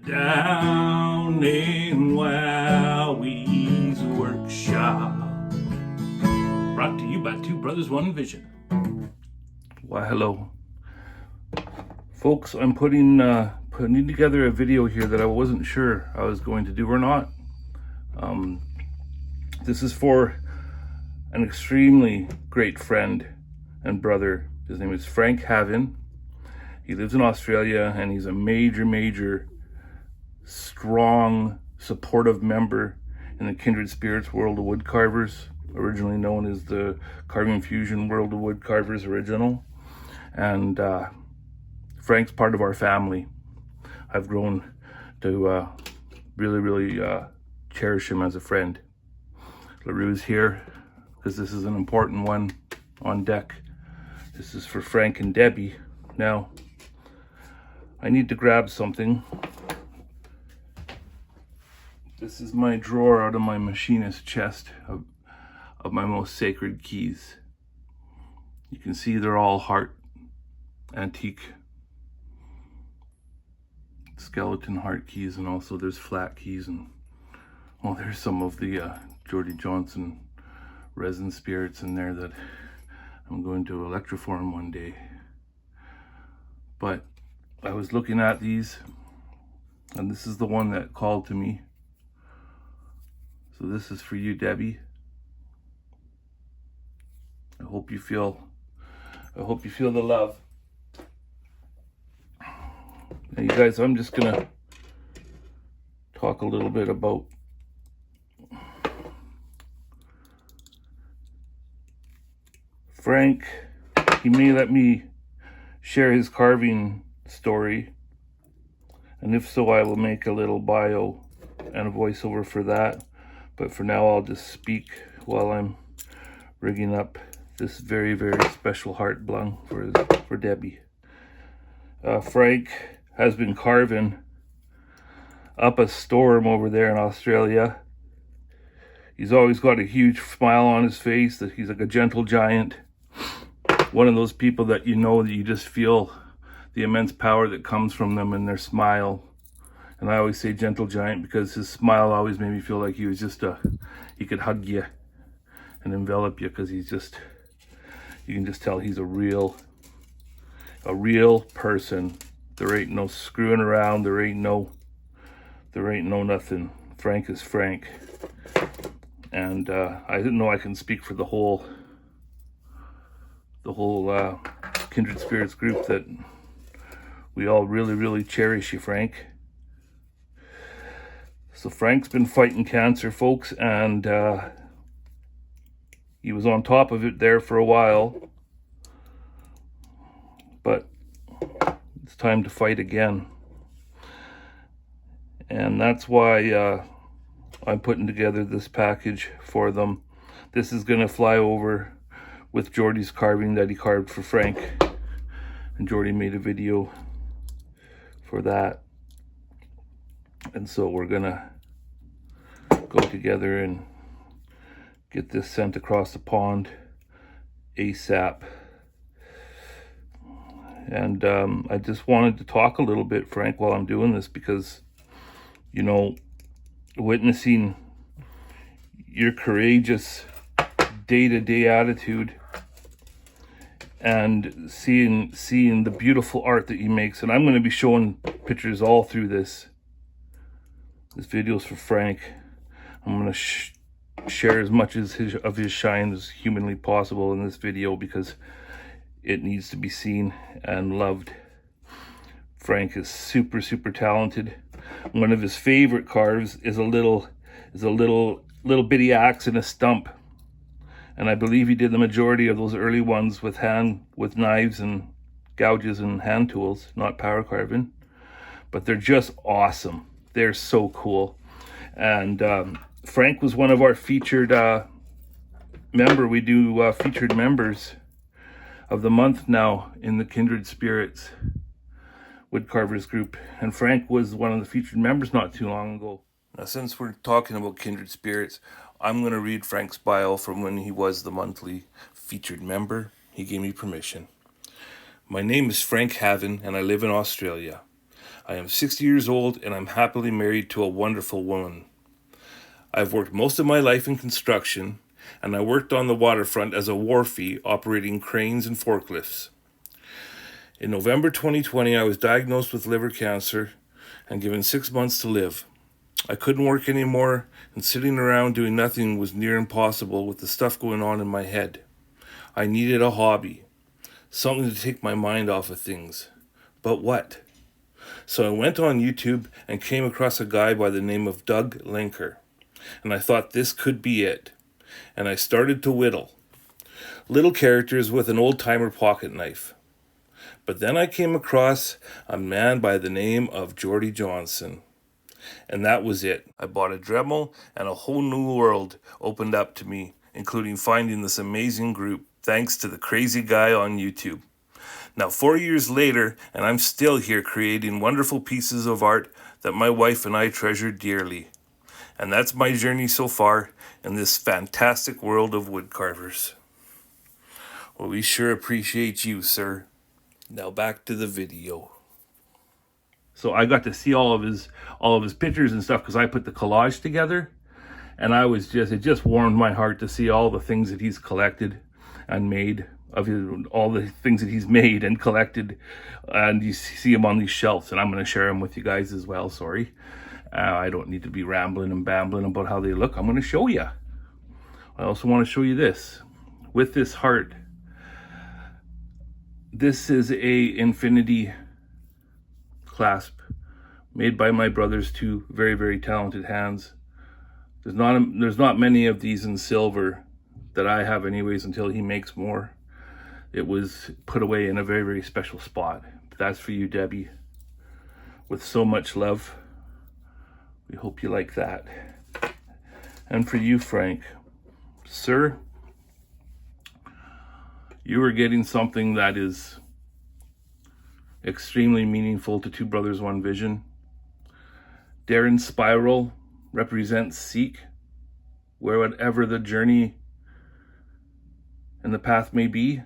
Down in Wowwy'z Workshop. Brought to you by Two Brothers, One Vision. Why, hello. Folks, I'm putting together a video here that I wasn't sure I was going to do or not. This is for an extremely great friend and brother. His name is Frank Havin. He lives in Australia and he's a major strong, supportive member in the Kindred Spirits World of Woodcarvers, originally known as the Carving Fusion World of Woodcarvers Original. And Frank's part of our family. I've grown to really cherish him as a friend. LaRue's here because this is an important one on deck. This is for Frank and Debbie. Now, I need to grab something. This is my drawer out of my machinist chest of my most sacred keys. You can see they're all heart antique skeleton heart keys, and also there's flat keys, and well, there's some of the Jordy Johnson resin spirits in there that I'm going to electroform one day. But I was looking at these, and this is the one that called to me. So this is for you, Debbie. I hope you feel the love. Now, you guys, I'm just gonna talk a little bit about Frank. He may let me share his carving story, and if so, I will make a little bio and a voiceover for that. But for now, I'll just speak while I'm rigging up this very special heart blung for Debbie. Frank has been carving up a storm over there in Australia. He's always got a huge smile on his face. That he's like a gentle giant. One of those people that you know that you just feel the immense power that comes from them in their smile. And I always say gentle giant because his smile always made me feel like he was he could hug you and envelop you, because you can just tell he's a real person. There ain't no screwing around. There ain't no nothing. Frank is Frank. And I didn't know I can speak for the whole Kindred Spirits group that we all really cherish you, Frank. So Frank's been fighting cancer, folks, and he was on top of it there for a while. But it's time to fight again. And that's why I'm putting together this package for them. This is going to fly over with Jordy's carving that he carved for Frank. And Jordy made a video for that. And so we're gonna go together and get this sent across the pond ASAP. And I just wanted to talk a little bit, Frank, while I'm doing this, because, you know, witnessing your courageous day-to-day attitude and seeing the beautiful art that he makes, and I'm going to be showing pictures all through this. This video is for Frank. I'm going to share as much of his shine as humanly possible in this video, because it needs to be seen and loved. Frank is super talented. One of his favorite carves is a little bitty axe and a stump. And I believe he did the majority of those early ones with knives and gouges and hand tools, not power carving. But they're just awesome. They're so cool. And Frank was one of our featured we do featured members of the month now in the Kindred Spirits Woodcarvers group. And Frank was one of the featured members not too long ago. Now, since we're talking about Kindred Spirits, I'm going to read Frank's bio from when he was the monthly featured member. He gave me permission. My name is Frank Havin, and I live in Australia. I am 60 years old and I'm happily married to a wonderful woman. I've worked most of my life in construction, and I worked on the waterfront as a wharfie operating cranes and forklifts. In November 2020, I was diagnosed with liver cancer and given 6 months to live. I couldn't work anymore, and sitting around doing nothing was near impossible with the stuff going on in my head. I needed a hobby, something to take my mind off of things. But what? So I went on YouTube and came across a guy by the name of Doug Linker, and I thought this could be it. And I started to whittle little characters with an old-timer pocket knife. But then I came across a man by the name of Jordy Johnson. And that was it. I bought a Dremel and a whole new world opened up to me, including finding this amazing group, thanks to the crazy guy on YouTube. Now 4 years later, and I'm still here creating wonderful pieces of art that my wife and I treasure dearly. And that's my journey so far in this fantastic world of woodcarvers. Well, we sure appreciate you, sir. Now back to the video. So I got to see all of his pictures and stuff because I put the collage together, and it just warmed my heart to see all the things that he's collected and made all the things that he's made and collected, and you see him on these shelves, and I'm going to share them with you guys as well. Sorry, I don't need to be rambling and bambling about how they look. I'm going to show you. I also want to show you this with this heart. This is a infinity clasp made by my brother's two very, very talented hands. There's not many of these in silver that I have anyways until he makes more. It was put away in a very, very special spot. But that's for you, Debbie, with so much love. We hope you like that. And for you, Frank, sir, you are getting something that is extremely meaningful to Two Brothers, One Vision. Darren's spiral represents seek, where whatever the journey and the path may be.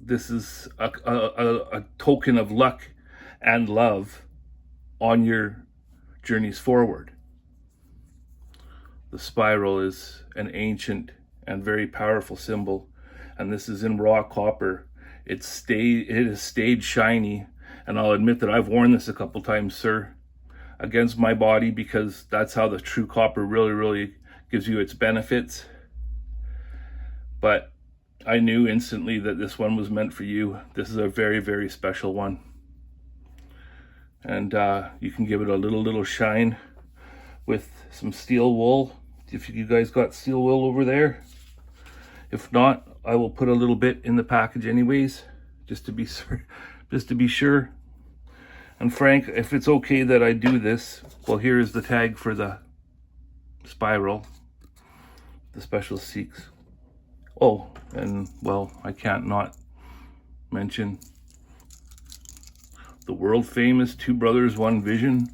This is a token of luck and love on your journeys forward. The spiral is an ancient and very powerful symbol, and this is in raw copper. It has stayed shiny, and I'll admit that I've worn this a couple times, sir, against my body, because that's how the true copper really gives you its benefits. But I knew instantly that this one was meant for you. This is a very, very special one. And you can give it a little shine with some steel wool. If you guys got steel wool over there. If not, I will put a little bit in the package anyways, just to be sure. And Frank, if it's okay that I do this, well, here is the tag for the spiral, the special seeks. Oh, and well, I can't not mention the world famous Two Brothers, One Vision,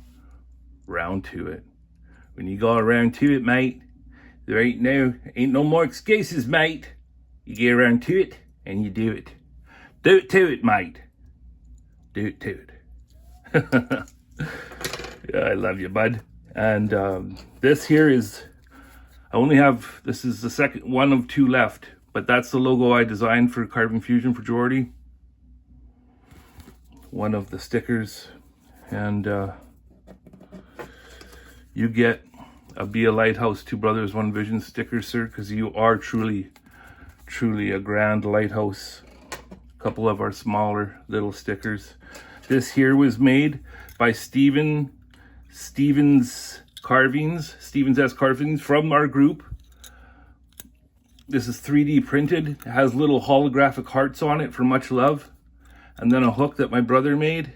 round to it. When you go around to it, mate, there ain't no more excuses, mate. You get around to it and you do it. Do it to it, mate. Do it to it. Yeah, I love you, bud. And this here is, this is the second one of two left, but that's the logo I designed for Carbon Fusion for Jordy. One of the stickers, and you get a Be a Lighthouse Two Brothers One Vision sticker, sir, because you are truly a grand lighthouse. A couple of our smaller little stickers. This here was made by Stevens S Carvings from our group. This is 3D printed. It has little holographic hearts on it for much love. And then a hook that my brother made.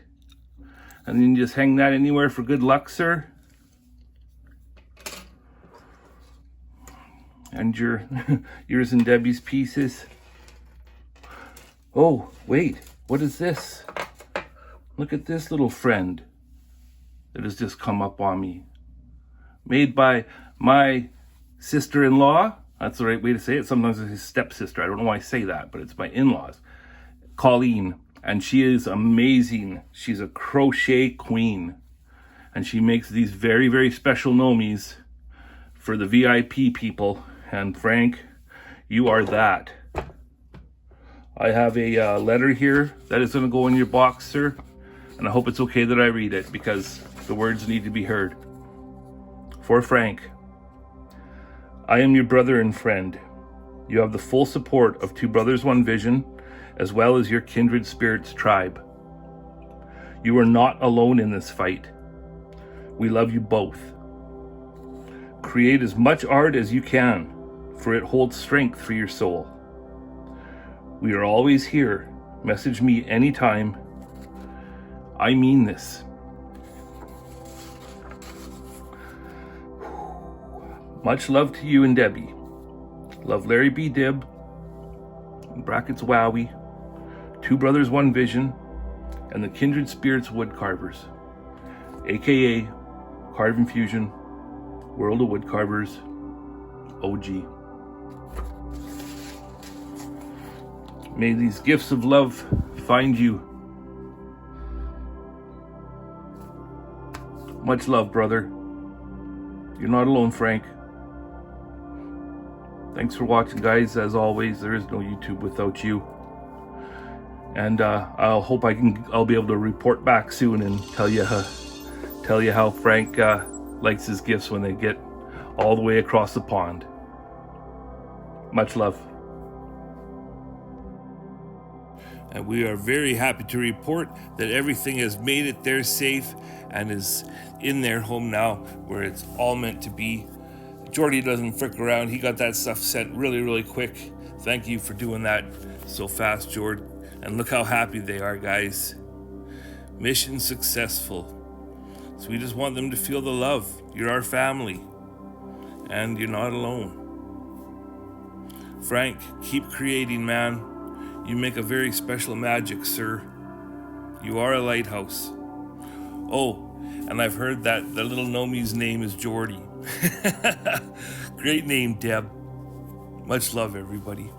And then you just hang that anywhere for good luck, sir. And yours and Debbie's pieces. Oh, wait, what is this? Look at this little friend that has just come up on me. Made by my sister-in-law. That's the right way to say it. Sometimes it's his stepsister. I don't know why I say that, but it's my in-laws. Colleen. And she is amazing. She's a crochet queen. And she makes these very, very special nomies for the VIP people. And Frank, you are that. I have a letter here that is going to go in your box, sir. And I hope it's okay that I read it, because the words need to be heard. For Frank, I am your brother and friend. You have the full support of Two Brothers One Vision, as well as your Kindred Spirits tribe. You are not alone in this fight. We love you both. Create as much art as you can, for it holds strength for your soul. We are always here. Message me anytime. I mean this. Much love to you and Debbie. Love, Larry B. Dib, in brackets Wowie, Two Brothers One Vision, and the Kindred Spirits Woodcarvers, aka Carving Fusion, World of Woodcarvers, OG. May these gifts of love find you. Much love, brother. You're not alone, Frank. Thanks for watching, guys. As always, there is no YouTube without you. And I'll be able to report back soon and tell you how Frank likes his gifts when they get all the way across the pond. Much love. And we are very happy to report that everything has made it there safe and is in their home now, where it's all meant to be. Jordy doesn't frick around. He got that stuff sent really, really quick. Thank you for doing that so fast, Jordy. And look how happy they are, guys. Mission successful. So we just want them to feel the love. You're our family. And you're not alone. Frank, keep creating, man. You make a very special magic, sir. You are a lighthouse. Oh, and I've heard that the little Nomi's name is Jordy. Great name, Deb. Much love, everybody.